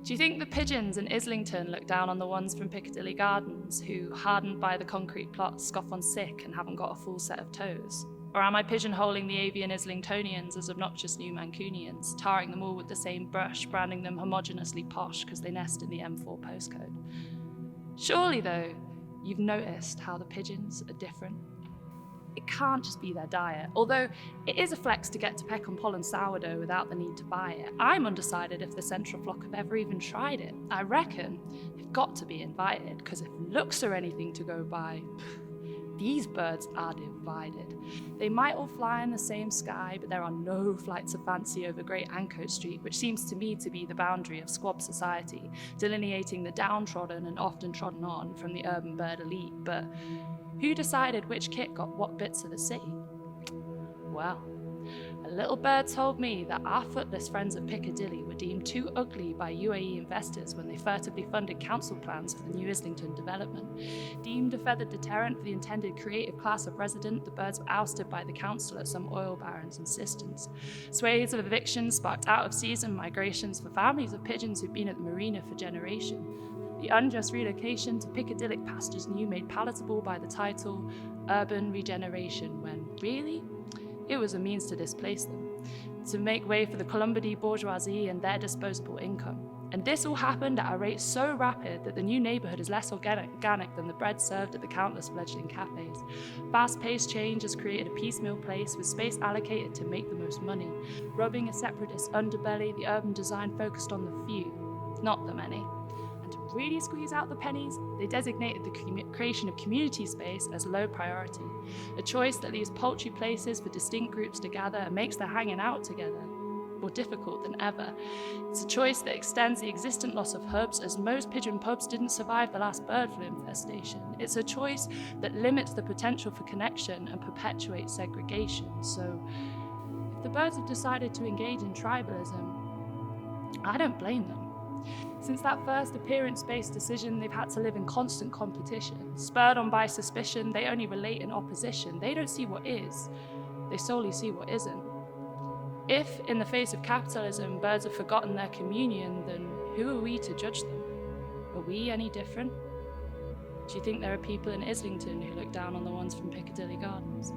Do you think the pigeons in Islington look down on the ones from Piccadilly Gardens who, hardened by the concrete plot, scoff on sick and haven't got a full set of toes? Or am I pigeonholing the avian Islingtonians as obnoxious new mancunians, tarring them all with the same brush, branding them homogeneously posh because they nest in the M4 postcode? Surely, though, you've noticed how the pigeons are different. It can't just be their diet, although it is a flex to get to peck on pollen sourdough without the need to buy it. I'm undecided if the central flock have ever even tried it. I reckon they've got to be invited, because if looks are anything to go by, these birds are divided. They might all fly in the same sky, but there are no flights of fancy over Great Ancoats Street, which seems to me to be the boundary of squab society, delineating the downtrodden and often trodden on from the urban bird elite. But who decided which kit got what bits of the city? Well, a little bird told me that our footless friends of Piccadilly were deemed too ugly by UAE investors when they furtively funded council plans for the new Islington development. Deemed a feathered deterrent for the intended creative class of resident, the birds were ousted by the council at some oil baron's insistence. Swathes of evictions sparked out-of-season migrations for families of pigeons who'd been at the marina for generations. The unjust relocation to Piccadilly pastures new made palatable by the title Urban Regeneration, when really, it was a means to displace them, to make way for the Columbity bourgeoisie and their disposable income. And this all happened at a rate so rapid that the new neighbourhood is less organic than the bread served at the countless fledgling cafes. Fast-paced change has created a piecemeal place with space allocated to make the most money. Rubbing a separatist underbelly, the urban design focused on the few, not the many. And to really squeeze out the pennies, they designated the creation of community space as low priority, a choice that leaves paltry places for distinct groups to gather and makes their hanging out together more difficult than ever. It's a choice that extends the existent loss of hubs, as most pigeon pubs didn't survive the last bird flu infestation. It's a choice that limits the potential for connection and perpetuates segregation. So if the birds have decided to engage in tribalism, I don't blame them. Since that first appearance-based decision, they've had to live in constant competition. Spurred on by suspicion, they only relate in opposition. They don't see what is, they solely see what isn't. If, in the face of capitalism, birds have forgotten their communion, then who are we to judge them? Are we any different? Do you think there are people in Islington who look down on the ones from Piccadilly Gardens?